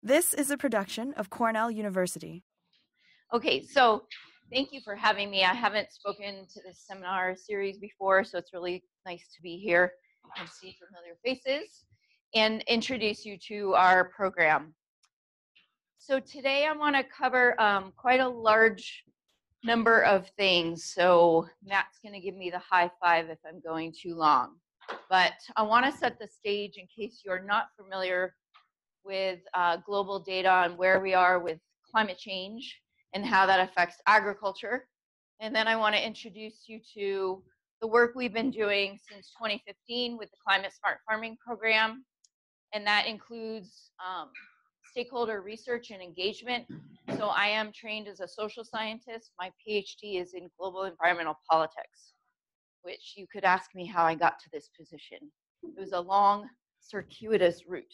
This is a production of Cornell University. Okay, so thank you for having me. I haven't spoken to this seminar series before, so it's really nice to be here and see familiar faces and introduce you to our program. So today I want to cover quite a large number of things. So Matt's going to give me the high five if I'm going too long. But I want to set the stage in case you're not familiar with global data on where we are with climate change and how that affects agriculture. And then I want to introduce you to the work we've been doing since 2015 with the Climate Smart Farming Program. And that includes stakeholder research and engagement. So I am trained as a social scientist. My PhD is in global environmental politics, which you could ask me how I got to this position. It was a long, circuitous route,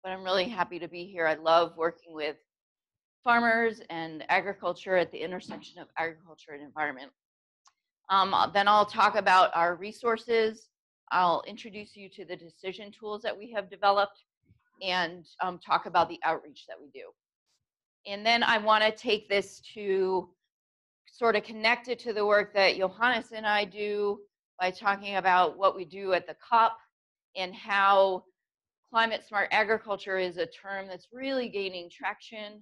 but I'm really happy to be here. I love working with farmers and agriculture at the intersection of agriculture and environment. Then I'll talk about our resources. I'll introduce you to the decision tools that we have developed and talk about the outreach that we do. And then I want to take this to sort of connect it to the work that Johannes and I do by talking about what we do at the COP and how climate smart agriculture is a term that's really gaining traction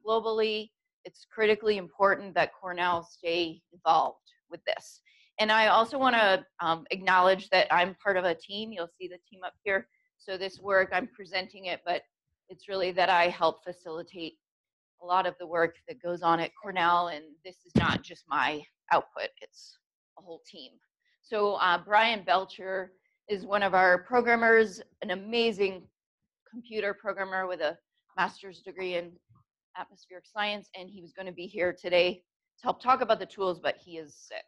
globally. It's critically important that Cornell stay involved with this. And I also want to acknowledge that I'm part of a team. You'll see the team up here. So this work, I'm presenting it, but it's really that I help facilitate a lot of the work that goes on at Cornell, and this is not just my output, it's a whole team. So Brian Belcher is one of our programmers, an amazing computer programmer with a master's degree in atmospheric science, and he was going to be here today to help talk about the tools, but he is sick.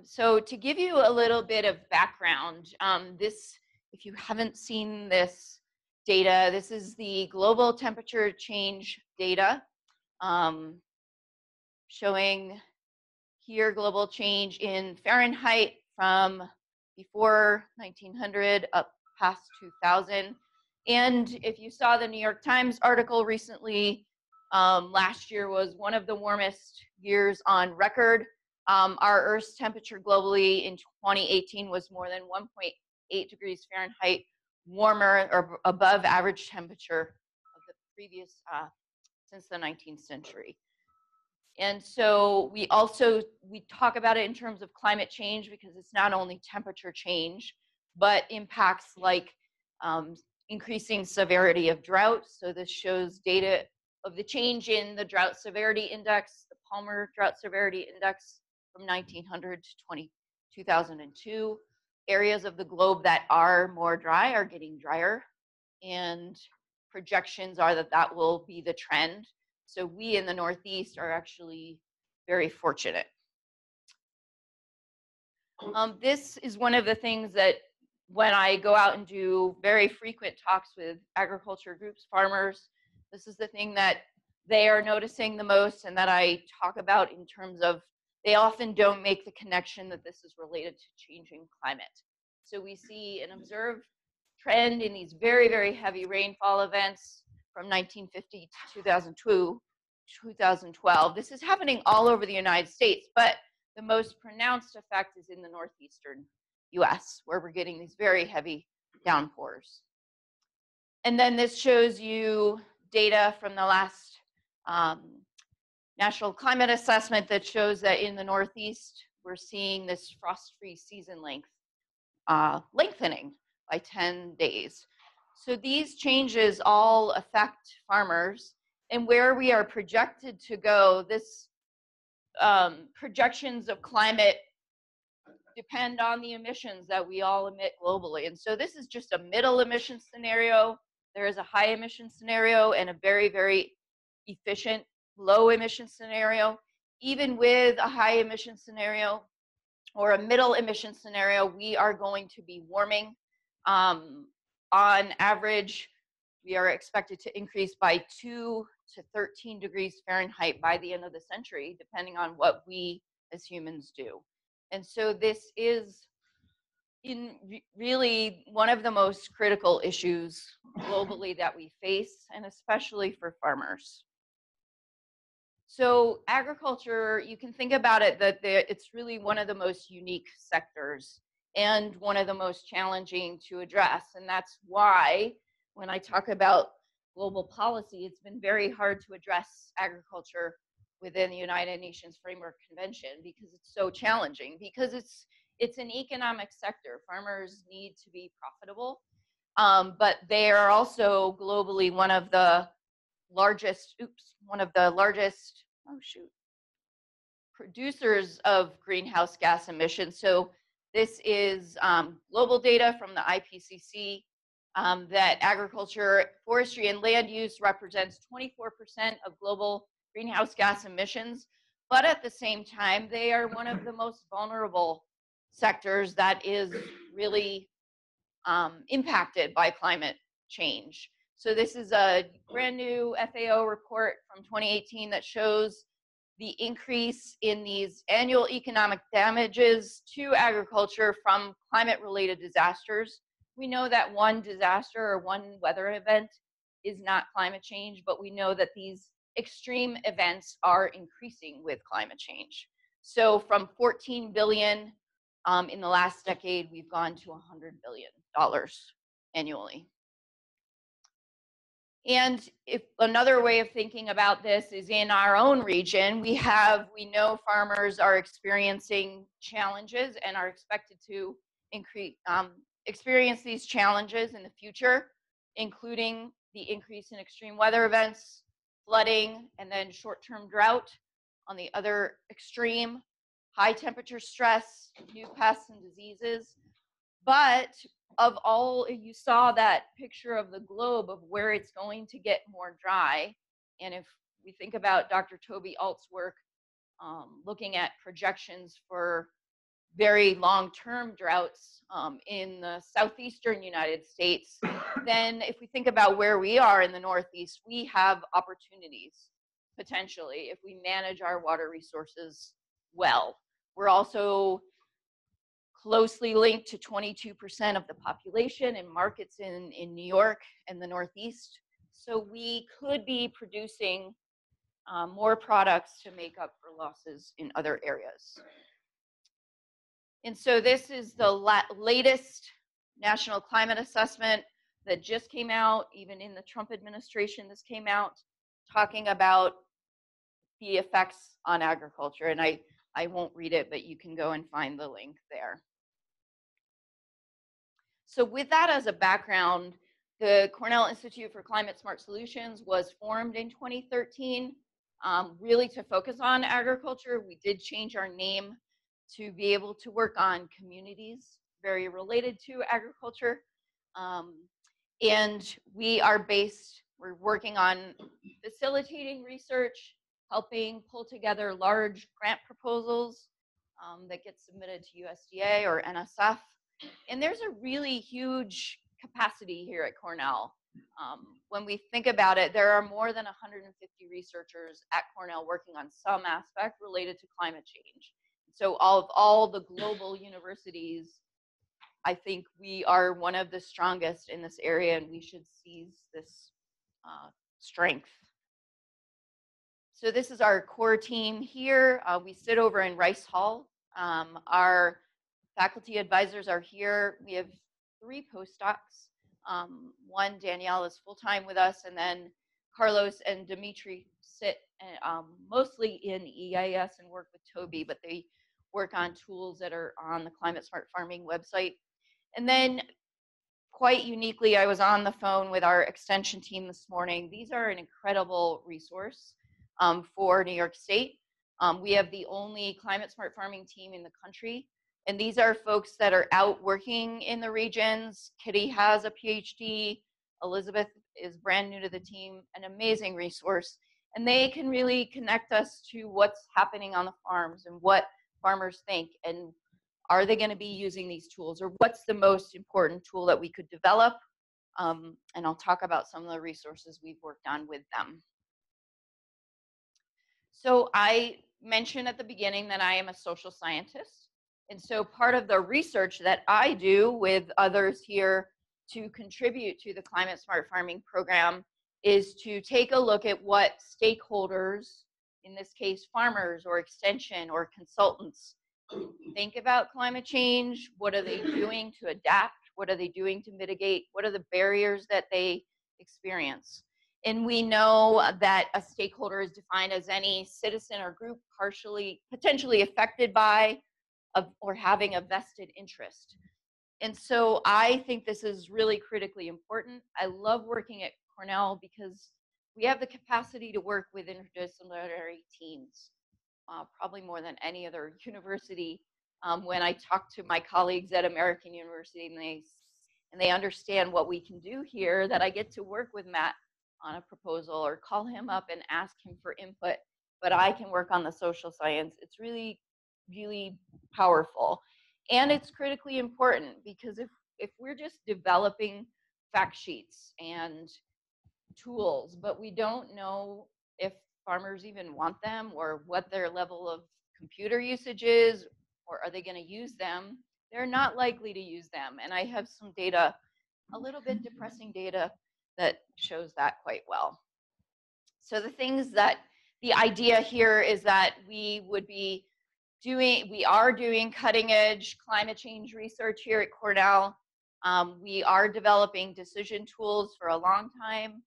So to give you a little bit of background, if you haven't seen this data, this is the global temperature change data, showing here global change in Fahrenheit from before 1900 up past 2000. And if you saw the New York Times article recently, last year was one of the warmest years on record. Our Earth's temperature globally in 2018 was more than 1.8 degrees Fahrenheit warmer or above average temperature of the previous, since the 19th century. And so we talk about it in terms of climate change because it's not only temperature change, but impacts like increasing severity of drought. So this shows data of the change in the drought severity index, the Palmer Drought Severity Index from 1900 to 2002. Areas of the globe that are more dry are getting drier, and projections are that that will be the trend. So we in the Northeast are actually very fortunate. This is one of the things that when I go out and do very frequent talks with agriculture groups, farmers, this is the thing that they are noticing the most and that I talk about in terms of they often don't make the connection that this is related to changing climate. So we see an observed trend in these very, very heavy rainfall events from 1950 to 2002, 2012. This is happening all over the United States, but the most pronounced effect is in the northeastern US, where we're getting these very heavy downpours. And then this shows you data from the last National Climate Assessment that shows that in the Northeast, we're seeing this frost-free season length lengthening by 10 days. So these changes all affect farmers, and where we are projected to go, this projections of climate depend on the emissions that we all emit globally. And so this is just a middle emission scenario. There is a high emission scenario and a very, very efficient low emission scenario. Even with a high emission scenario or a middle emission scenario, we are going to be warming. On average, we are expected to increase by 2 to 13 degrees Fahrenheit by the end of the century, depending on what we as humans do. And so this is really one of the most critical issues globally that we face, and especially for farmers. So agriculture, you can think about it that it's really one of the most unique sectors and one of the most challenging to address. And that's why when I talk about global policy, it's been very hard to address agriculture within the United Nations Framework Convention because it's so challenging, because it's an economic sector. Farmers need to be profitable, but they are also globally one of the largest, producers of greenhouse gas emissions. So this is global data from the IPCC that agriculture, forestry, and land use represents 24% of global greenhouse gas emissions. But at the same time, they are one of the most vulnerable sectors that is really impacted by climate change. So this is a brand new FAO report from 2018 that shows the increase in these annual economic damages to agriculture from climate-related disasters. We know that one disaster or one weather event is not climate change, but we know that these extreme events are increasing with climate change. So from 14 billion in the last decade, we've gone to $100 billion annually. And if another way of thinking about this is in our own region, we know farmers are experiencing challenges and are expected to experience these challenges in the future, including the increase in extreme weather events, flooding, and then short-term drought. On the other extreme, high temperature stress, new pests and diseases. But of all, you saw that picture of the globe of where it's going to get more dry. And if we think about Dr. Toby Alt's work, looking at projections for very long-term droughts in the southeastern United States, then if we think about where we are in the Northeast, we have opportunities potentially if we manage our water resources well. We're also closely linked to 22% of the population in markets in New York and the Northeast. So we could be producing more products to make up for losses in other areas. And so this is the latest national climate assessment that just came out. Even in the Trump administration, this came out talking about the effects on agriculture. And I won't read it, but you can go and find the link there. So with that as a background, the Cornell Institute for Climate Smart Solutions was formed in 2013, really to focus on agriculture. We did change our name to be able to work on communities very related to agriculture. And we're working on facilitating research, helping pull together large grant proposals that get submitted to USDA or NSF. And there's a really huge capacity here at Cornell. When we think about it, there are more than 150 researchers at Cornell working on some aspect related to climate change. So of all the global universities, I think we are one of the strongest in this area, and we should seize this strength. So this is our core team here. We sit over in Rice Hall. Our faculty advisors are here. We have 3 postdocs. One, Danielle, is full-time with us, and then Carlos and Dimitri sit mostly in EIS and work with Toby, but they work on tools that are on the Climate Smart Farming website. And then quite uniquely, I was on the phone with our extension team this morning. These are an incredible resource for New York State. We have the only Climate Smart Farming team in the country. And these are folks that are out working in the regions. Kitty has a PhD. Elizabeth is brand new to the team, an amazing resource. And they can really connect us to what's happening on the farms and what farmers think, and are they going to be using these tools, or what's the most important tool that we could develop. And I'll talk about some of the resources we've worked on with them. So I mentioned at the beginning that I am a social scientist. And so part of the research that I do with others here to contribute to the Climate Smart Farming program is to take a look at what stakeholders, in this case farmers or extension or consultants, think about climate change. What are they doing to adapt? What are they doing to mitigate? What are the barriers that they experience? And we know that a stakeholder is defined as any citizen or group potentially affected by or having a vested interest. And so I think this is really critically important. I love working at Cornell because we have the capacity to work with interdisciplinary teams, probably more than any other university. When I talk to my colleagues at American University and they understand what we can do here, that I get to work with Matt on a proposal or call him up and ask him for input, but I can work on the social science. It's really, really powerful. And it's critically important because if we're just developing fact sheets and tools, but we don't know if farmers even want them or what their level of computer usage is, or are they going to use them, they're not likely to use them. And I have some data, a little bit depressing data, that shows that quite well. So the idea here is that we are doing cutting edge climate change research here at Cornell. We are developing decision tools for a long time,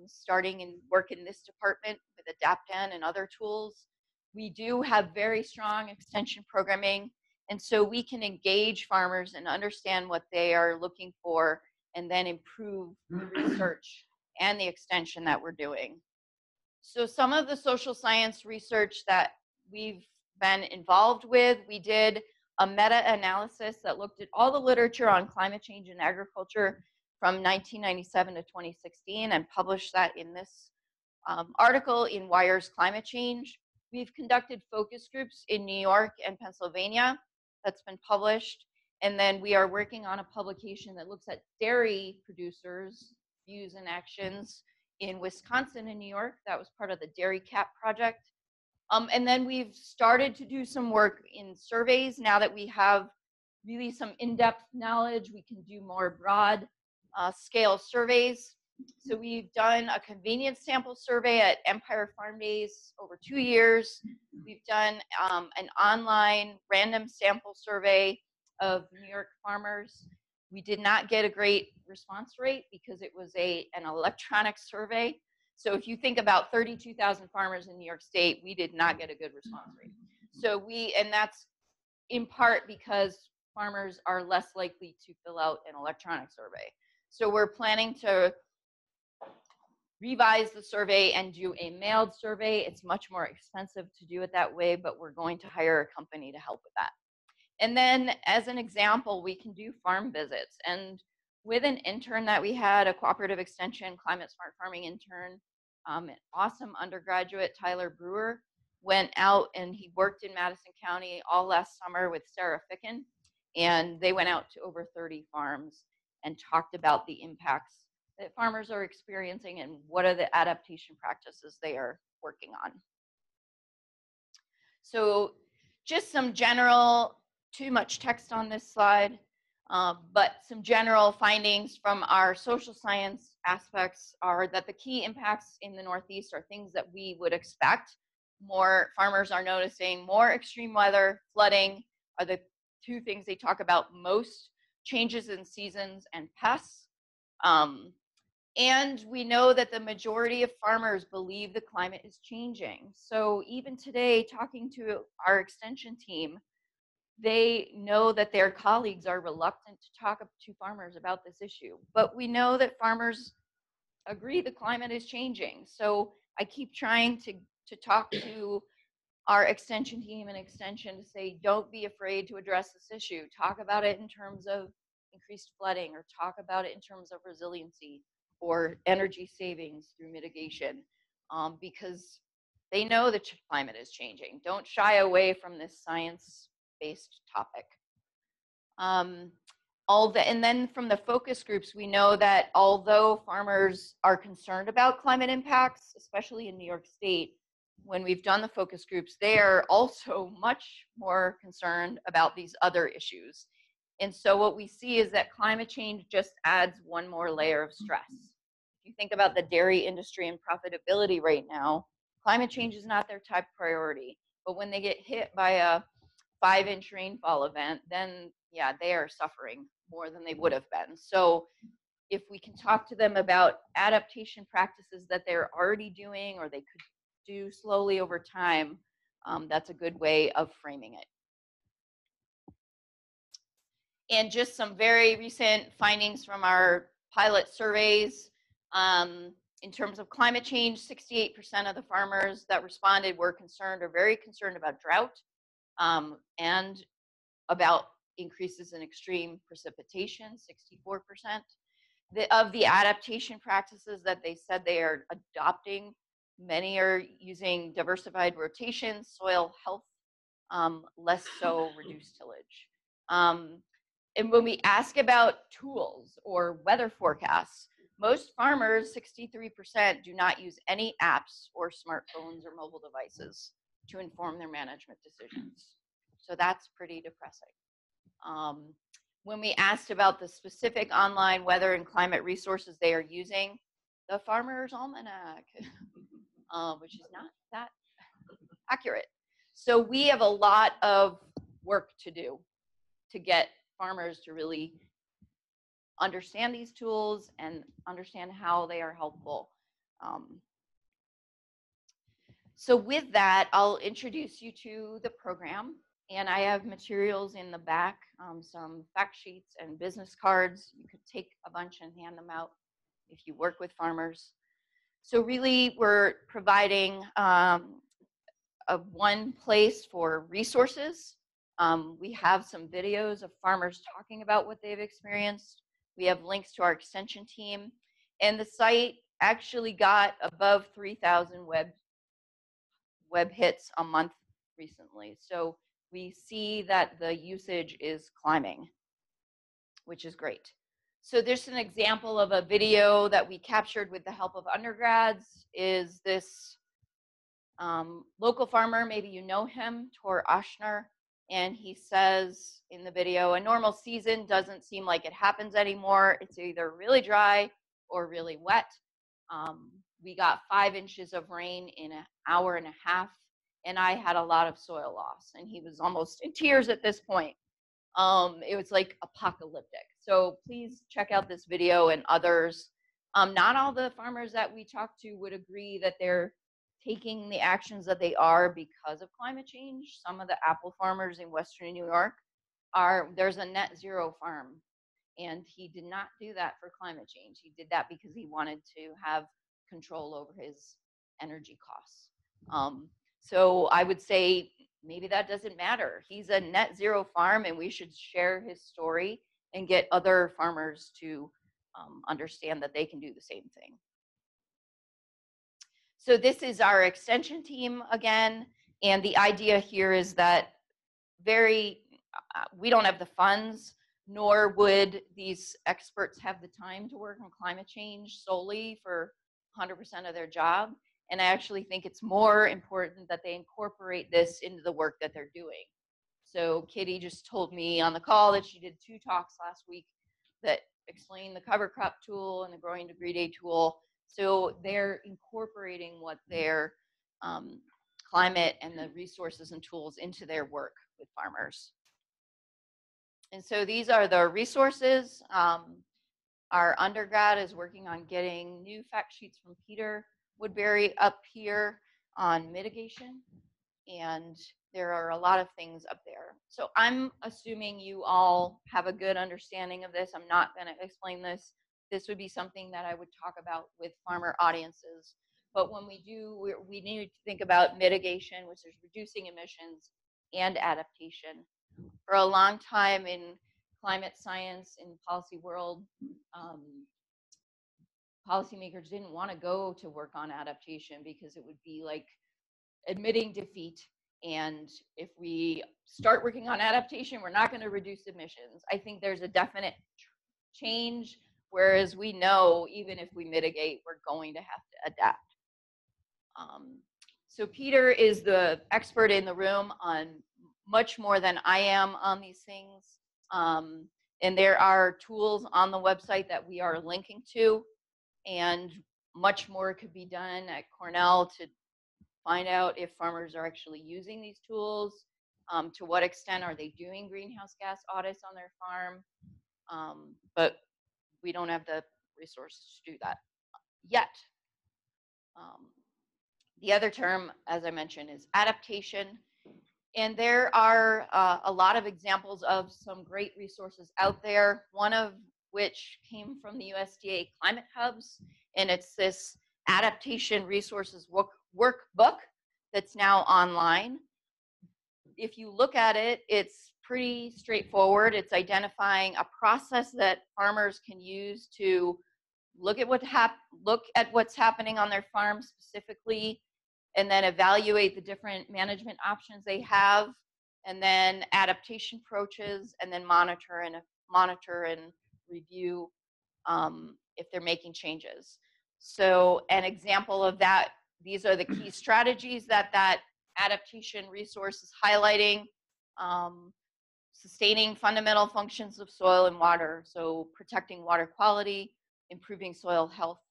starting in work in this department with Adaptation and other tools. We do have very strong extension programming, and so we can engage farmers and understand what they are looking for and then improve the research and the extension that we're doing. So some of the social science research that we've been involved with, we did a meta-analysis that looked at all the literature on climate change in agriculture from 1997 to 2016 and published that in this article in Wire's Climate Change. We've conducted focus groups in New York and Pennsylvania that's been published. And then we are working on a publication that looks at dairy producers' views and actions in Wisconsin and New York. That was part of the Dairy Cap project. And then we've started to do some work in surveys. Now that we have really some in-depth knowledge, we can do more broad scale surveys. So we've done a convenience sample survey at Empire Farm Days over 2 years. We've done an online random sample survey of New York farmers. We did not get a great response rate because it was an electronic survey. So if you think about 32,000 farmers in New York State, we did not get a good response rate. So and that's in part because farmers are less likely to fill out an electronic survey. So we're planning to revise the survey and do a mailed survey. It's much more expensive to do it that way, but we're going to hire a company to help with that. And then as an example, we can do farm visits. And with an intern that we had, a cooperative extension climate smart farming intern, an awesome undergraduate, Tyler Brewer, went out and he worked in Madison County all last summer with Sarah Ficken. And they went out to over 30 farms and talked about the impacts that farmers are experiencing and what are the adaptation practices they are working on. So just some general, too much text on this slide, but some general findings from our social science aspects are that the key impacts in the Northeast are things that we would expect. More farmers are noticing more extreme weather, flooding are the two things they talk about most, changes in seasons and pests. And we know that the majority of farmers believe the climate is changing. So even today, talking to our extension team, they know that their colleagues are reluctant to talk to farmers about this issue. But we know that farmers agree the climate is changing. So I keep trying to talk to our extension team and extension to say, don't be afraid to address this issue. Talk about it in terms of increased flooding, or talk about it in terms of resiliency or energy savings through mitigation, because they know the climate is changing. Don't shy away from this science-based topic. And then from the focus groups, we know that although farmers are concerned about climate impacts, especially in New York State, when we've done the focus groups, they are also much more concerned about these other issues. And so what we see is that climate change just adds one more layer of stress. If you think about the dairy industry and profitability right now, climate change is not their top priority. But when they get hit by a 5-inch rainfall event, then yeah, they are suffering more than they would have been. So if we can talk to them about adaptation practices that they're already doing or they could do slowly over time, that's a good way of framing it. And just some very recent findings from our pilot surveys. In terms of climate change, 68% of the farmers that responded were concerned or very concerned about drought and about increases in extreme precipitation, 64%. Of the adaptation practices that they said they are adopting, many are using diversified rotation, soil health, less so reduced tillage. And when we ask about tools or weather forecasts, most farmers, 63%, do not use any apps or smartphones or mobile devices to inform their management decisions. So that's pretty depressing. When we asked about the specific online weather and climate resources they are using, the Farmer's Almanac, which is not that accurate. So we have a lot of work to do to get farmers to really understand these tools and understand how they are helpful. So with that, I'll introduce you to the program. And I have materials in the back, some fact sheets and business cards. You could take a bunch and hand them out if you work with farmers. So really, we're providing one place for resources. We have some videos of farmers talking about what they've experienced. We have links to our extension team. And the site actually got above 3,000 web hits a month recently. So we see that the usage is climbing, which is great. So there's an example of a video that we captured with the help of undergrads. Is this local farmer, maybe you know him, Tor Oshner, and he says in the video, a normal season doesn't seem like it happens anymore. It's either really dry or really wet. We got 5 inches of rain in an hour and a half, and I had a lot of soil loss. And he was almost in tears at this point. It was like apocalyptic. So please check out this video and others. Not all the farmers that we talked to would agree that they're taking the actions that they are because of climate change. Some of the apple farmers in Western New York there's a net zero farm, and he did not do that for climate change. He did that because he wanted to have control over his energy costs. So I would say maybe that doesn't matter. He's a net zero farm, and we should share his story and get other farmers to understand that they can do the same thing. So this is our extension team again, and the idea here is that we don't have the funds, nor would these experts have the time to work on climate change solely for 100% of their job. And I actually think it's more important that they incorporate this into the work that they're doing. So Kitty just told me on the call that she did 2 talks last week that explained the cover crop tool and the growing degree day tool. So they're incorporating what their climate and the resources and tools into their work with farmers. And so these are the resources. Our undergrad is working on getting new fact sheets from Peter Woodbury up here on mitigation, and there are a lot of things up there. So I'm assuming you all have a good understanding of this. I'm not going to explain this. This would be something that I would talk about with farmer audiences. But when we do, we need to think about mitigation, which is reducing emissions, and adaptation. For a long time in climate science, in policy world, policymakers didn't want to go to work on adaptation because it would be like admitting defeat. And if we start working on adaptation, we're not going to reduce emissions. I think there's a definite change, whereas we know even if we mitigate, we're going to have to adapt. So Peter is the expert in the room on much more than I am on these things. And there are tools on the website that we are linking to, and much more could be done at Cornell to find out if farmers are actually using these tools, to what extent are they doing greenhouse gas audits on their farm. But we don't have the resources to do that yet. The other term, as I mentioned, is adaptation. And there are a lot of examples of some great resources out there, one of which came from the USDA Climate Hubs, and it's this adaptation resources workbook that's now online. If you look at it, it's pretty straightforward. It's identifying a process that farmers can use to look at what's happening on their farm specifically, and then evaluate the different management options they have, and then adaptation approaches, and then monitor and review if they're making changes. So an example of that, these are the key strategies that adaptation resource is highlighting. Sustaining fundamental functions of soil and water, so protecting water quality, improving soil health,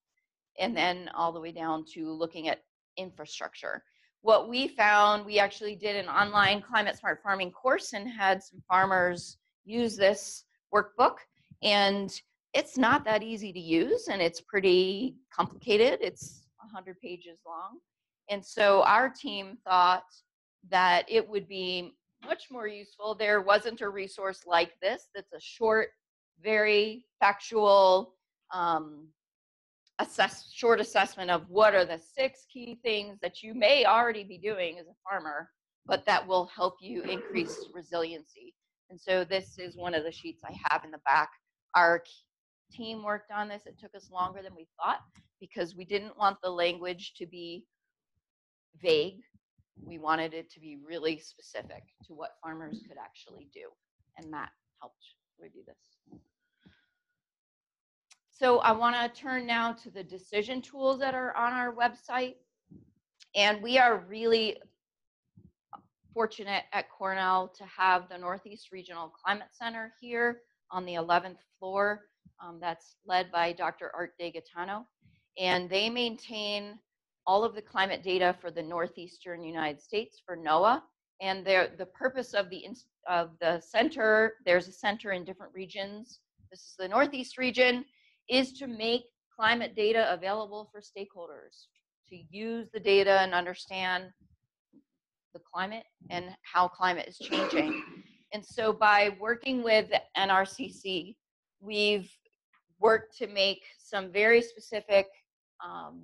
and then all the way down to looking at infrastructure. What we found, we actually did an online climate smart farming course and had some farmers use this workbook, and it's not that easy to use, and it's pretty complicated. It's 100 pages long. And so our team thought that it would be much more useful. There wasn't a resource like this that's a short, very factual, short assessment of what are the 6 key things that you may already be doing as a farmer, but that will help you increase resiliency. And so this is one of the sheets I have in the back. Our team worked on this. It took us longer than we thought because we didn't want the language to be vague. We wanted it to be really specific to what farmers could actually do. And Matt helped review this. So I want to turn now to the decision tools that are on our website. And we are really fortunate at Cornell to have the Northeast Regional Climate Center here on the 11th floor. That's led by Dr. Art DeGaetano. And they maintain all of the climate data for the Northeastern United States for NOAA. And the purpose of the center, there's a center in different regions. This is the Northeast region, is to make climate data available for stakeholders, to use the data and understand the climate and how climate is changing. And so by working with NRCC, we've worked to make some very specific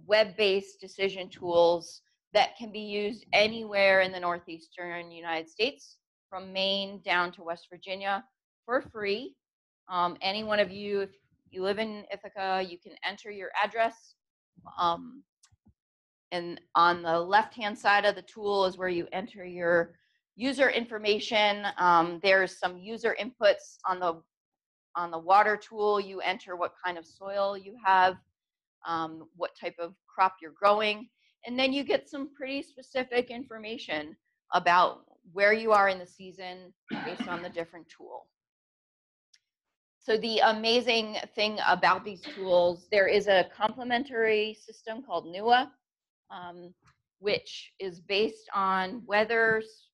web-based decision tools that can be used anywhere in the Northeastern United States, from Maine down to West Virginia, for free. Any one of you, if you live in Ithaca, you can enter your address. And on the left-hand side of the tool is where you enter your user information. There's some user inputs on the water tool. You enter what kind of soil you have, what type of crop you're growing, and then you get some pretty specific information about where you are in the season based on the different tool. So the amazing thing about these tools, there is a complementary system called NUA, which is based on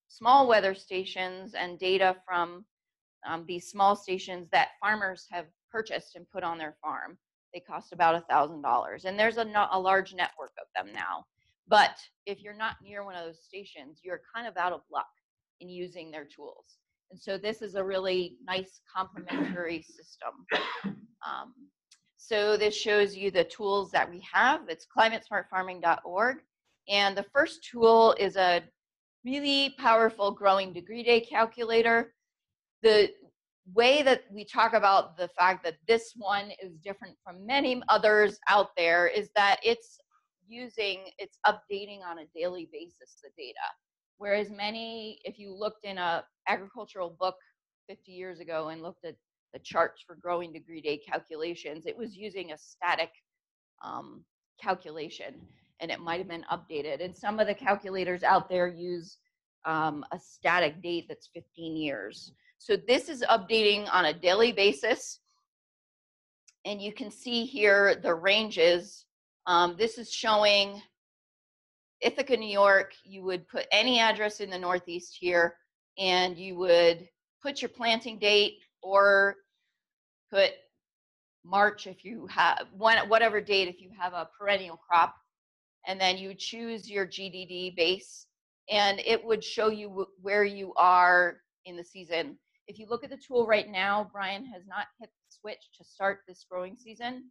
small weather stations and data from these small stations that farmers have purchased and put on their farm. They cost about $1,000, and there's a large network of them now. But if you're not near one of those stations, you're kind of out of luck in using their tools. And so this is a really nice complementary system. So this shows you the tools that we have. It's climatesmartfarming.org. And the first tool is a really powerful growing degree day calculator. The way that we talk about the fact that this one is different from many others out there is that it's updating on a daily basis the data. Whereas if you looked in an agricultural book 50 years ago and looked at the charts for growing degree day calculations, it was using a static calculation. and it might have been updated. And some of the calculators out there use a static date that's 15 years. So this is updating on a daily basis. And you can see here the ranges. This is showing Ithaca, New York. You would put any address in the Northeast here, and you would put your planting date or put March if you have whatever date if you have a perennial crop, and then you choose your GDD base, and it would show you where you are in the season. If you look at the tool right now, Brian has not hit the switch to start this growing season,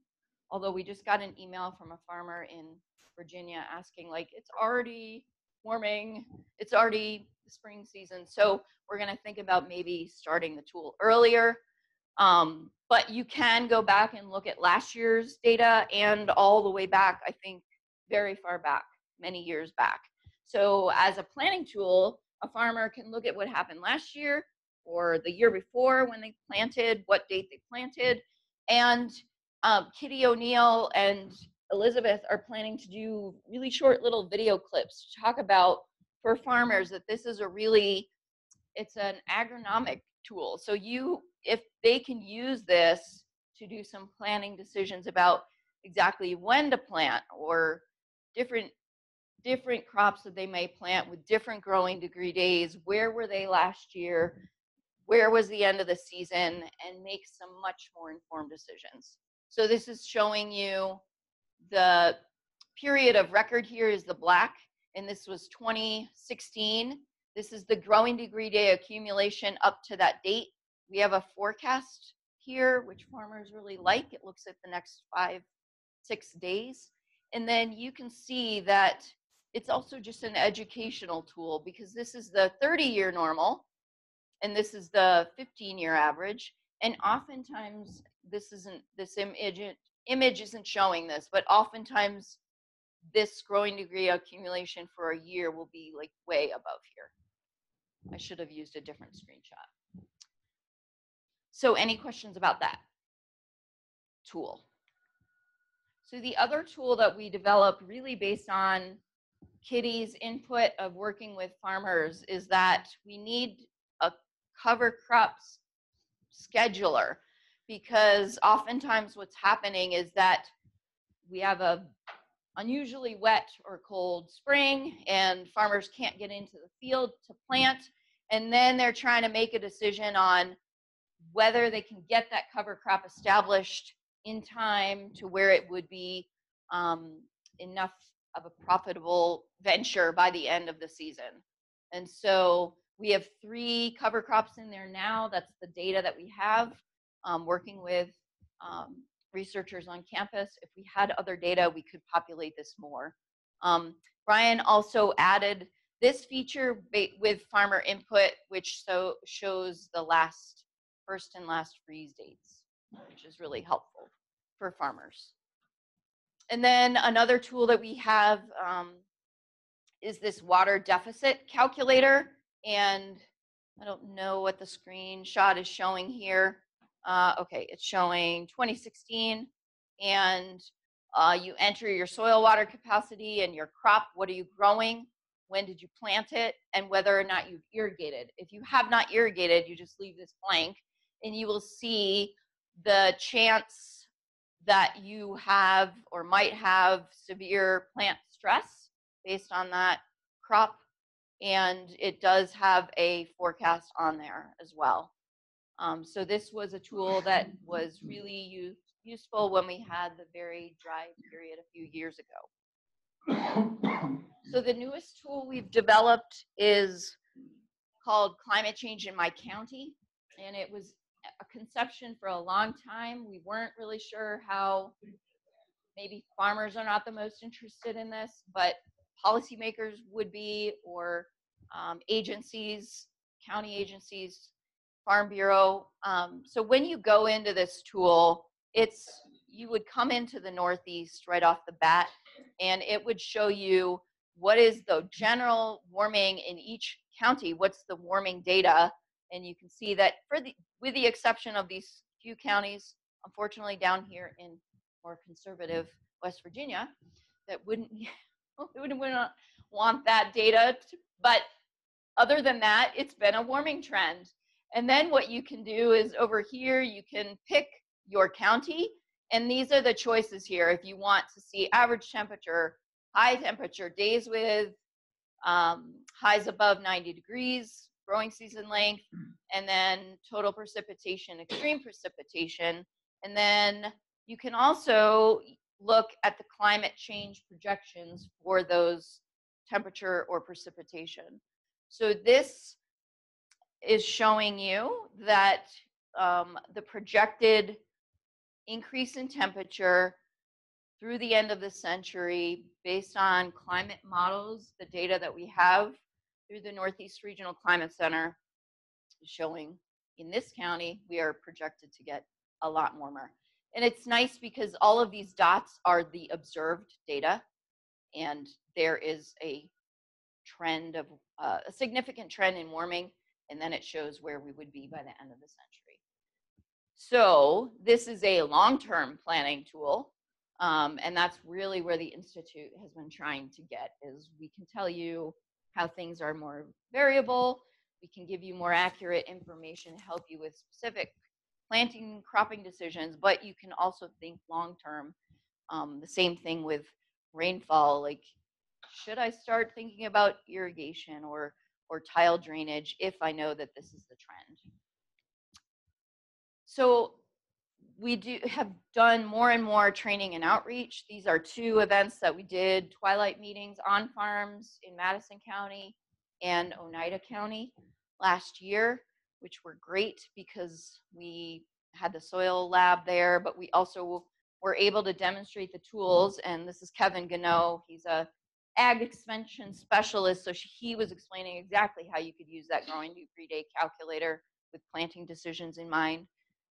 although we just got an email from a farmer in Virginia asking, like, it's already warming, it's already the spring season. So we're going to think about maybe starting the tool earlier. But you can go back and look at last year's data and all the way back, I think, very far back, many years back. So as a planning tool, a farmer can look at what happened last year or the year before when they planted, what date they planted. And Kitty O'Neill and Elizabeth are planning to do really short little video clips to talk about, for farmers, that this is a really, it's an agronomic tool. So if they can use this to do some planning decisions about exactly when to plant, or different crops that they may plant with different growing degree days, where were they last year, where was the end of the season, and make some much more informed decisions. So this is showing you the period of record. Here is the black, and this was 2016. This is the growing degree day accumulation up to that date. We have a forecast here, which farmers really like. It looks at the next 5-6 days. And then you can see that it's also just an educational tool, because this is the 30-year normal, and this is the 15-year average. And oftentimes, this image isn't showing this, but oftentimes this growing degree accumulation for a year will be like way above here. I should have used a different screenshot. So any questions about that tool? So the other tool that we developed, really based on Kitty's input of working with farmers, is that we need a cover crops scheduler, because oftentimes what's happening is that we have a unusually wet or cold spring, and farmers can't get into the field to plant, and then they're trying to make a decision on whether they can get that cover crop established in time to where it would be enough of a profitable venture by the end of the season. And so we have 3 cover crops in there now. That's the data that we have, working with researchers on campus. If we had other data, we could populate this more. Brian also added this feature with farmer input, which shows the first and last freeze dates, which is really helpful for farmers. And then another tool that we have is this water deficit calculator. And I don't know what the screenshot is showing here. Okay, it's showing 2016, and you enter your soil water capacity and your crop. What are you growing? When did you plant it? And whether or not you've irrigated. If you have not irrigated, you just leave this blank, and you will see the chance that you have or might have severe plant stress based on that crop. And it does have a forecast on there as well. So this was a tool that was really useful when we had the very dry period a few years ago. So the newest tool we've developed is called Climate Change in My County. And it was a conception for a long time. We weren't really sure how, maybe farmers are not the most interested in this, but policymakers would be, or agencies, county agencies, Farm Bureau. So when you go into this tool, you would come into the Northeast right off the bat, and it would show you what is the general warming in each county, what's the warming data. And you can see that with the exception of these few counties, unfortunately down here in more conservative West Virginia, that wouldn't We wouldn't want that data, but other than that, it's been a warming trend. And then what you can do is over here, you can pick your county, and these are the choices here. If you want to see average temperature, high temperature, days with highs above 90 degrees, growing season length, and then total precipitation, extreme precipitation. And then you can also look at the climate change projections for those temperature or precipitation. So this is showing you that the projected increase in temperature through the end of the century, based on climate models, the data that we have through the Northeast Regional Climate Center, is showing in this county, we are projected to get a lot warmer. And it's nice because all of these dots are the observed data, and there is a trend of a significant trend in warming, and then it shows where we would be by the end of the century. So this is a long-term planning tool, and that's really where the Institute has been trying to get, is we can tell you how things are more variable, we can give you more accurate information, help you with specific planting, cropping decisions, but you can also think long-term. The same thing with rainfall, like, should I start thinking about irrigation or tile drainage if I know that this is the trend? So we have done more and more training and outreach. These are two events that we did, twilight meetings on farms in Madison County and Oneida County last year, which were great because we had the soil lab there, but we also were able to demonstrate the tools. And this is Kevin Gano. He's a ag extension specialist, so he was explaining exactly how you could use that growing degree day calculator with planting decisions in mind.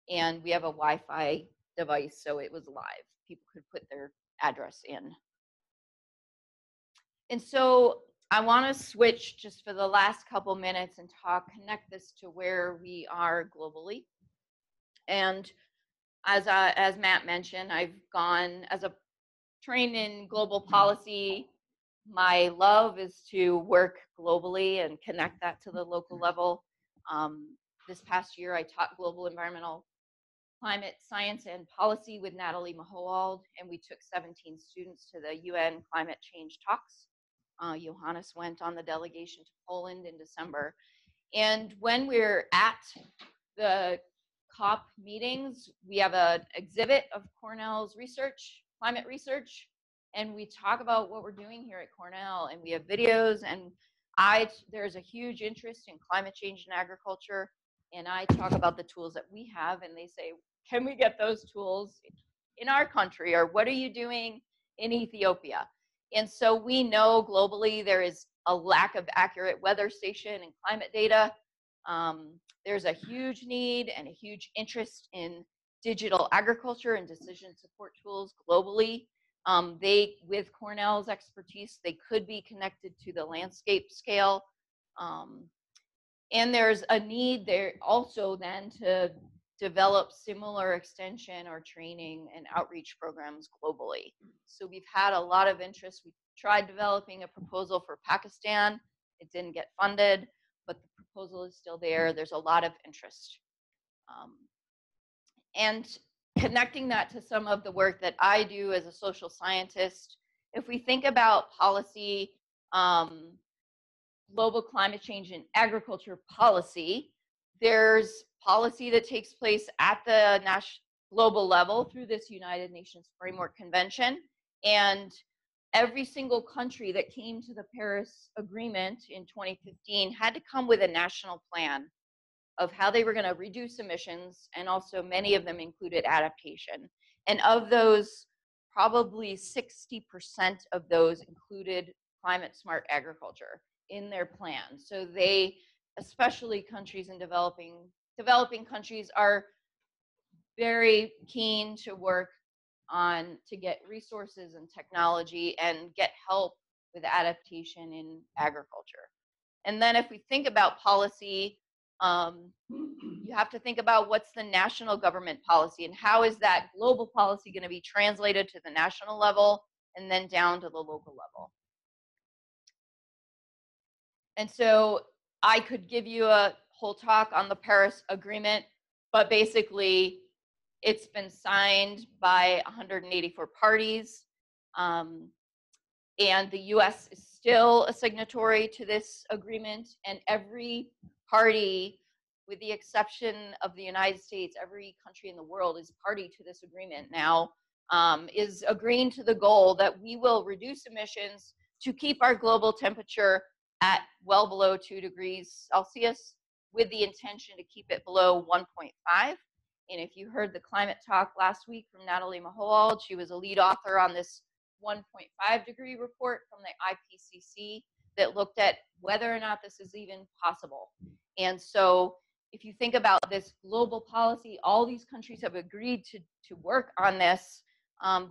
And we have a Wi-Fi device, so it was live. People could put their address in. And so I want to switch just for the last couple minutes and connect this to where we are globally. And as Matt mentioned, I've gone as a trained in global policy. My love is to work globally and connect that to the local level. This past year, I taught global environmental climate science and policy with Natalie Mahowald, and we took 17 students to the UN climate change talks. Johannes went on the delegation to Poland in December. And when we're at the COP meetings, we have an exhibit of Cornell's research, climate research, and we talk about what we're doing here at Cornell, and we have videos, and there's a huge interest in climate change in agriculture, and I talk about the tools that we have, and they say, can we get those tools in our country, or what are you doing in Ethiopia? And so we know globally there is a lack of accurate weather station and climate data. There's a huge need and a huge interest in digital agriculture and decision support tools globally. With Cornell's expertise, they could be connected to the landscape scale. And there's a need there also then to develop similar extension or training and outreach programs globally. So we've had a lot of interest. We tried developing a proposal for Pakistan. It didn't get funded, but the proposal is still there. There's a lot of interest. And connecting that to some of the work that I do as a social scientist, if we think about policy, global climate change and agriculture policy, there's policy that takes place at the global level through this United Nations Framework Convention. And every single country that came to the Paris Agreement in 2015 had to come with a national plan of how they were going to reduce emissions, and also many of them included adaptation. And of those, probably 60% of those included climate smart agriculture in their plan. So they, especially countries in developing countries, are very keen to work on to get resources and technology and get help with adaptation in agriculture. And then if we think about policy, you have to think about what's the national government policy and how is that global policy going to be translated to the national level and then down to the local level. And so I could give you a whole talk on the Paris Agreement, but basically it's been signed by 184 parties. And the US is still a signatory to this agreement, and every party, with the exception of the United States, every country in the world is party to this agreement now, is agreeing to the goal that we will reduce emissions to keep our global temperature at well below 2 degrees Celsius, with the intention to keep it below 1.5. And if you heard the climate talk last week from Natalie Mahowald, she was a lead author on this 1.5 degree report from the IPCC that looked at whether or not this is even possible. And so if you think about this global policy, all these countries have agreed to work on this,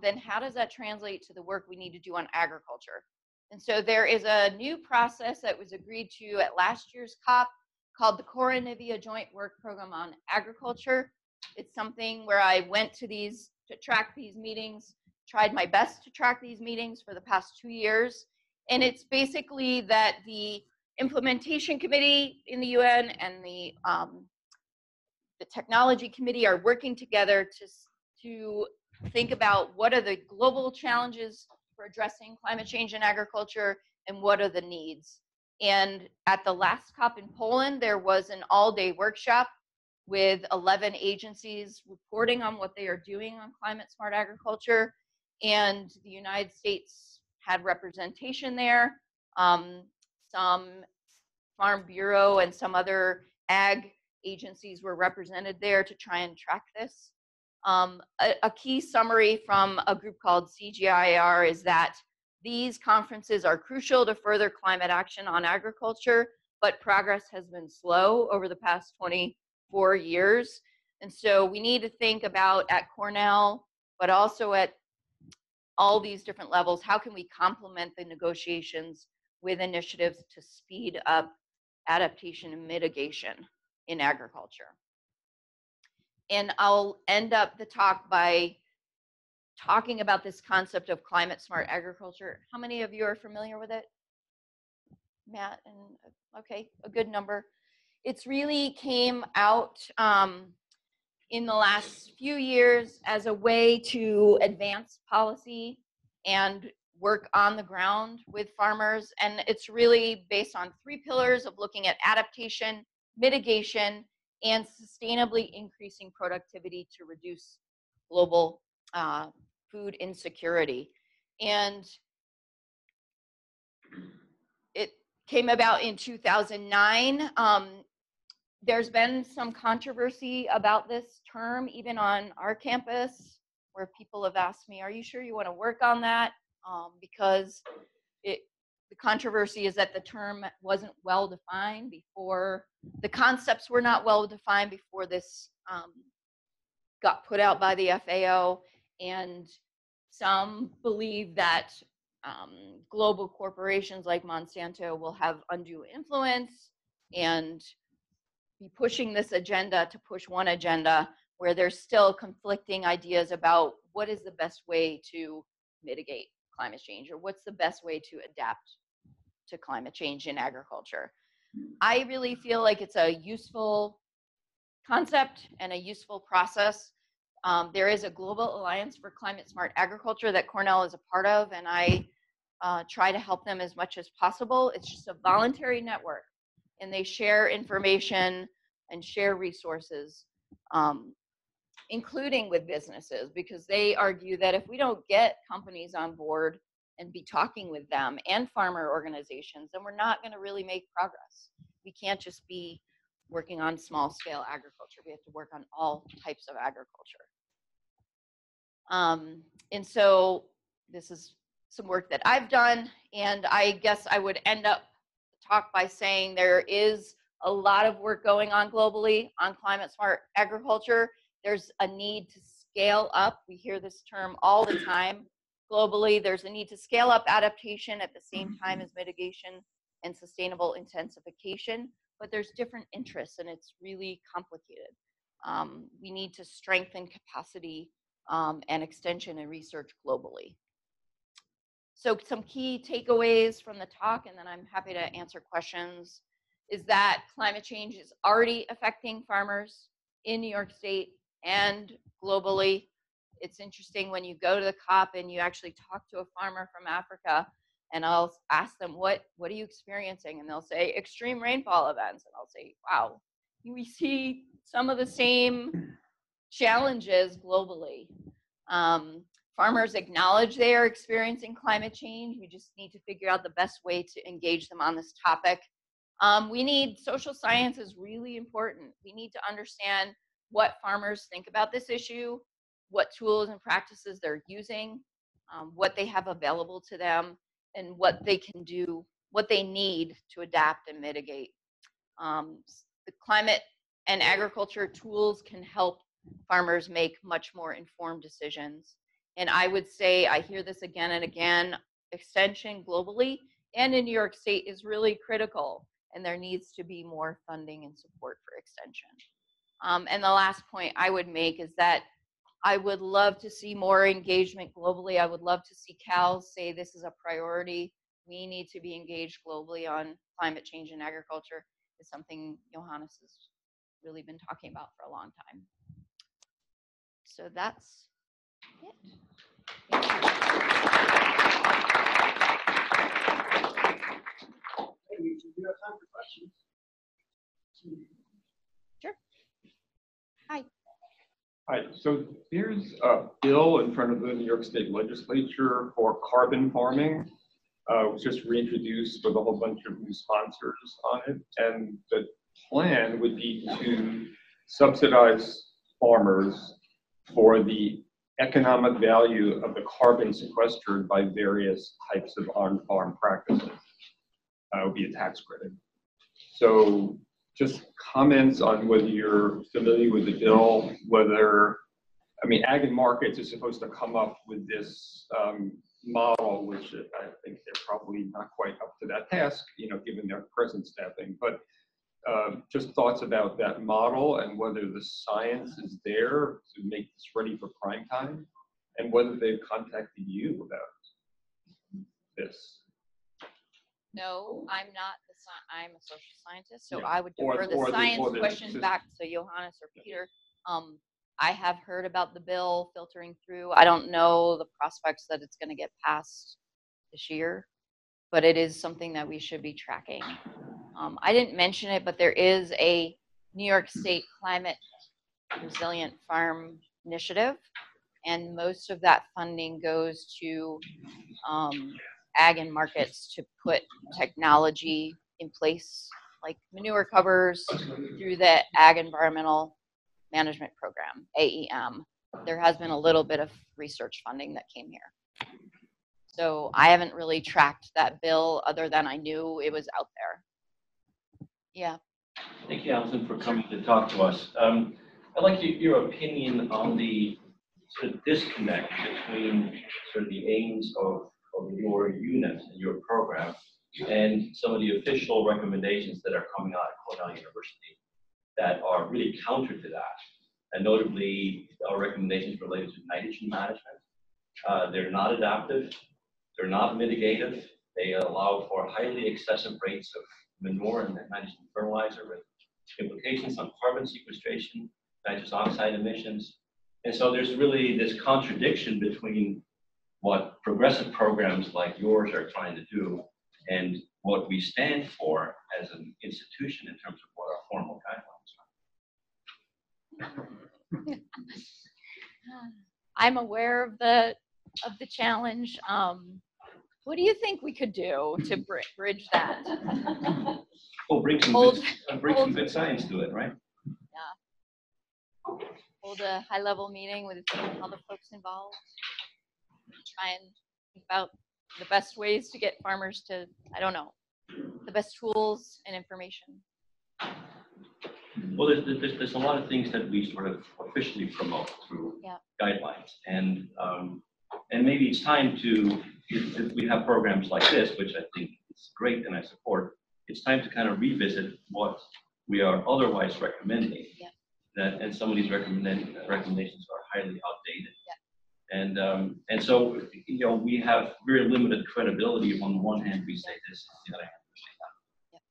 then how does that translate to the work we need to do on agriculture? And so there is a new process that was agreed to at last year's COP called the Cornell Joint Work Program on Agriculture. It's something where I went to track these meetings, tried my best to track these meetings for the past 2 years. And it's basically that the implementation committee in the UN and the technology committee are working together to think about what are the global challenges for addressing climate change in agriculture and what are the needs. And at the last COP in Poland, there was an all-day workshop with 11 agencies reporting on what they are doing on climate smart agriculture. And the United States had representation there. Some Farm Bureau and some other ag agencies were represented there to try and track this. A key summary from a group called CGIAR is that these conferences are crucial to further climate action on agriculture, but progress has been slow over the past 24 years. And so we need to think about at Cornell, but also at all these different levels, how can we complement the negotiations with initiatives to speed up adaptation and mitigation in agriculture. And I'll end up the talk by talking about this concept of climate smart agriculture. How many of you are familiar with it? Matt, and okay, a good number. It's really came out in the last few years as a way to advance policy and work on the ground with farmers. And it's really based on 3 pillars of looking at adaptation, mitigation, and sustainably increasing productivity to reduce global food insecurity. And it came about in 2009. There's been some controversy about this term, even on our campus, where people have asked me, are you sure you want to work on that? Because the controversy is that the term wasn't well defined before, the concepts were not well defined before this got put out by the FAO. And some believe that global corporations like Monsanto will have undue influence and be pushing this agenda to push one agenda where there's still conflicting ideas about what is the best way to mitigate climate change, or what's the best way to adapt to climate change in agriculture. I really feel like it's a useful concept and a useful process. There is a Global Alliance for Climate Smart Agriculture that Cornell is a part of, and I try to help them as much as possible. It's just a voluntary network, and they share information and share resources, including with businesses, because they argue that if we don't get companies on board and be talking with them and farmer organizations, then we're not going to really make progress. We can't just be working on small scale agriculture. We have to work on all types of agriculture. And so this is some work that I've done, and I guess I would end up the talk by saying there is a lot of work going on globally on climate smart agriculture. There's a need to scale up. We hear this term all the time globally. There's a need to scale up adaptation at the same time as mitigation and sustainable intensification, but there's different interests, and it's really complicated. We need to strengthen capacity and extension and research globally. So some key takeaways from the talk, and then I'm happy to answer questions, is that climate change is already affecting farmers in New York State and globally. It's interesting when you go to the COP and you actually talk to a farmer from Africa, and I'll ask them, what are you experiencing? And they'll say, extreme rainfall events. And I'll say, wow, we see some of the same challenges globally. Farmers acknowledge they are experiencing climate change. We just need to figure out the best way to engage them on this topic. We need, social science is really important. We need to understand what farmers think about this issue, what tools and practices they're using, what they have available to them, and what they can do, what they need to adapt and mitigate. The climate and agriculture tools can help farmers make much more informed decisions. And I would say, I hear this again and again, extension globally and in New York State is really critical, and there needs to be more funding and support for extension. And the last point I would make is that I would love to see more engagement globally. I would love to see Cal say this is a priority. We need to be engaged globally on climate change in agriculture. It's something Johannes has really been talking about for a long time. So that's it. Thank you. Do you have time for questions? Sure. Hi. Hi, so there's a bill in front of the New York State Legislature for carbon farming. It was just reintroduced with a whole bunch of new sponsors on it. And the plan would be to subsidize farmers for the economic value of the carbon sequestered by various types of on-farm practices. It would be a tax credit. So just comments on whether you're familiar with the bill, whether, I mean, Ag and Markets is supposed to come up with this model, which I think they're probably not quite up to that task, you know, given their present staffing. But just thoughts about that model and whether the science is there to make this ready for prime time, and whether they've contacted you about this. No, I'm not. I'm a social scientist, so Yeah. I would defer the science questions system. back to Johannes or Peter. I have heard about the bill filtering through. I don't know the prospects that it's going to get passed this year, but it is something that we should be tracking. I didn't mention it, but there is a New York State Climate Resilient Farm Initiative, and most of that funding goes to Ag and Markets to put technology in place, like manure covers through the Ag Environmental Management Program, AEM. There has been a little bit of research funding that came here. So I haven't really tracked that bill other than I knew it was out there. Yeah. Thank you, Allison, for coming to talk to us. I'd like your opinion on the sort of disconnect between sort of the aims of your unit and your program and some of the official recommendations that are coming out of Cornell University that are really counter to that. And notably, our recommendations related to nitrogen management. They're not adaptive, they're not mitigative, they allow for highly excessive rates of manure and nitrogen fertilizer with implications on carbon sequestration, nitrous oxide emissions. And so there's really this contradiction between what progressive programs like yours are trying to do and what we stand for as an institution in terms of what our formal guidelines are. I'm aware of the challenge. What do you think we could do to bridge that? Well, bring some good science to it, right? Yeah. Hold a high-level meeting with all the folks involved. Try and think about the best ways to get farmers to, I don't know, the best tools and information. Well, there's a lot of things that we sort of officially promote through guidelines, and maybe it's time to, if we have programs like this, which I think is great and I support, it's time to kind of revisit what we are otherwise recommending. Yeah. And some of these recommendations are highly outdated. Yeah. And so, we have very limited credibility. On one hand, we say this, on the other hand, we say that. Yep.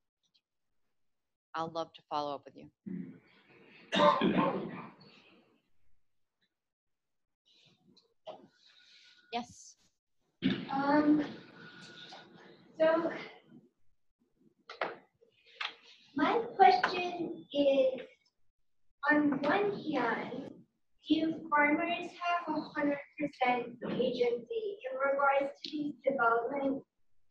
I'll love to follow up with you. Let's do that. Yes. So my question is, on one hand, do farmers have 100% agency in regards to these development,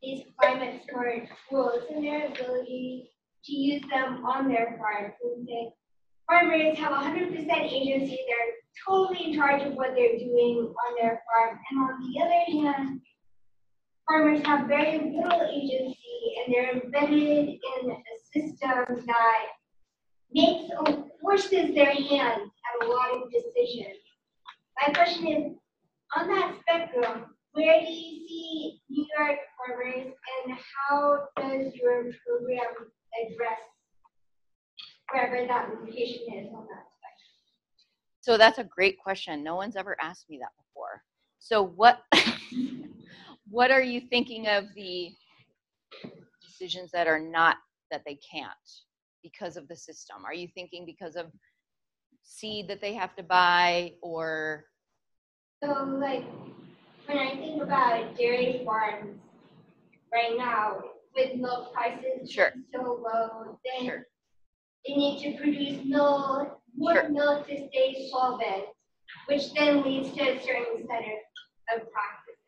these climate smart tools and their ability to use them on their farms? And say, farmers have 100% agency, they're totally in charge of what they're doing on their farm. And on the other hand, farmers have very little agency and they're embedded in a system that makes or forces their hand at a lot of decisions. My question is, on that spectrum, where do you see New York farmers and how does your program address wherever that location is on that spectrum? So that's a great question. No one's ever asked me that before. So what are you thinking of the decisions that are not, that they can't because of the system? Are you thinking because of seed that they have to buy, or? So like when I think about dairy farms right now with milk prices Sure. so low, then Sure. they need to produce more Sure. milk to stay solvent, which then leads to a certain set of practices.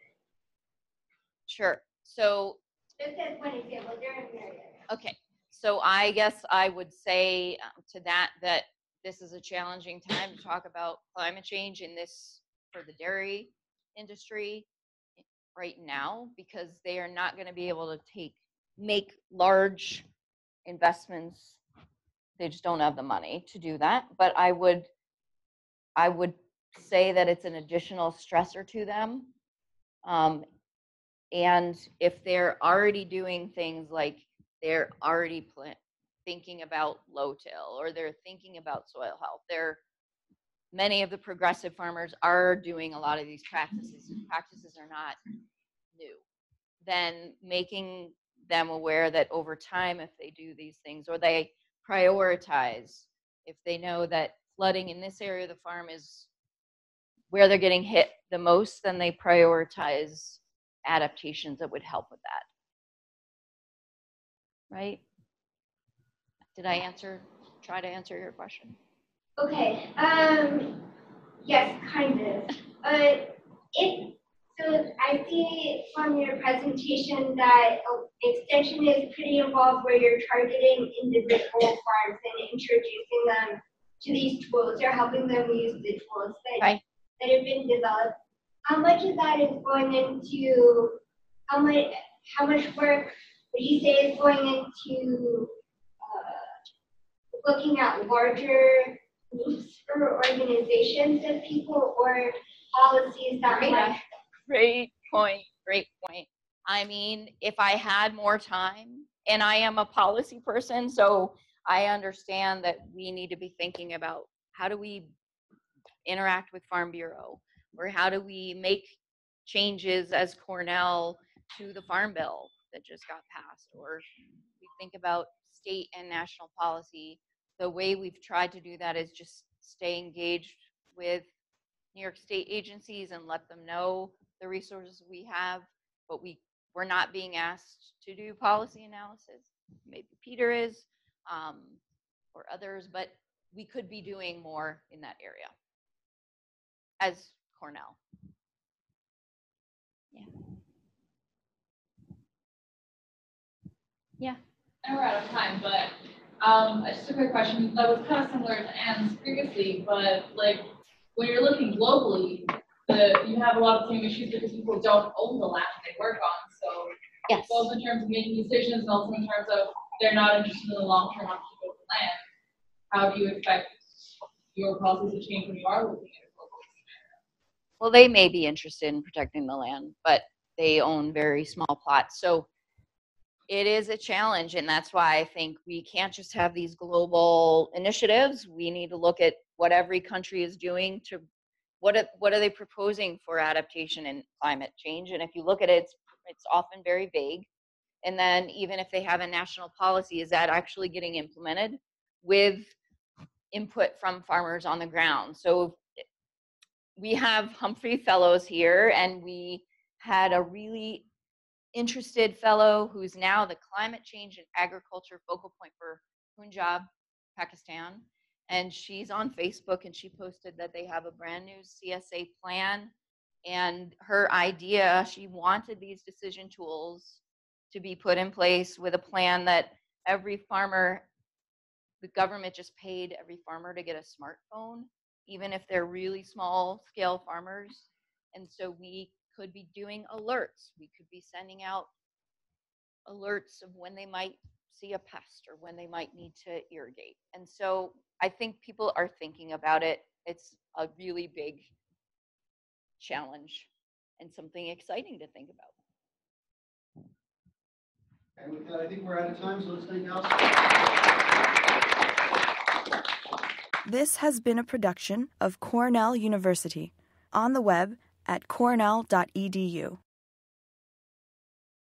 Sure. So Just as one example, there are myriad. okay, so I guess I would say to that this is a challenging time to talk about climate change in this, for the dairy industry right now, because they are not going to be able to make large investments. They just don't have the money to do that. But I would say that it's an additional stressor to them. And if they're already doing things like they're already thinking about low-till, or they're thinking about soil health, many of the progressive farmers are doing a lot of these practices. Practices are not new. Then making them aware that over time, if they do these things, or they prioritize, if they know that flooding in this area of the farm is where they're getting hit the most, then they prioritize adaptations that would help with that. Right? Did I try to answer your question? Okay, yes, kind of. So I see from your presentation that extension is pretty involved, where you're targeting individual farms and introducing them to these tools, or helping them use the tools that have been developed. How much of that is going into, how much work would you say is going into looking at larger groups or organizations of people, or policies that might? Great point. I mean, if I had more time, and I am a policy person, so I understand that we need to be thinking about how do we interact with Farm Bureau, or how do we make changes as Cornell to the Farm Bill that just got passed, or we think about state and national policy. The way we've tried to do that is just stay engaged with New York State agencies and let them know the resources we have, but we're not being asked to do policy analysis. Maybe Peter is, or others, but we could be doing more in that area as Cornell. Yeah. I know we're out of time, but just a quick question that was kind of similar to Anne's previously, but like when you're looking globally, you have a lot of same issues because people don't own the land they work on. So yes, both in terms of making decisions and also in terms of they're not interested in the long-term upkeep of the land. How do you expect your policies to change when you are looking at a global scenario? Well, they may be interested in protecting the land, but they own very small plots. So it is a challenge, and that's why I think we can't just have these global initiatives. We need to look at what every country is doing to what are they proposing for adaptation and climate change? And if you look at it, it's often very vague. And then even if they have a national policy, is that actually getting implemented with input from farmers on the ground? So we have Humphrey Fellows here, and we had a really interested fellow who's now the climate change and agriculture focal point for Punjab, Pakistan. And she's on Facebook, and she posted that they have a brand new CSA plan. And her idea, she wanted these decision tools to be put in place with a plan that every farmer, the government just paid every farmer to get a smartphone, even if they're really small scale farmers. And so we could be doing alerts. We could be sending out alerts of when they might see a pest or when they might need to irrigate. And so I think people are thinking about it. It's a really big challenge and something exciting to think about. And with that, I think we're out of time, so let's thank Allison. This has been a production of Cornell University, on the web at cornell.edu.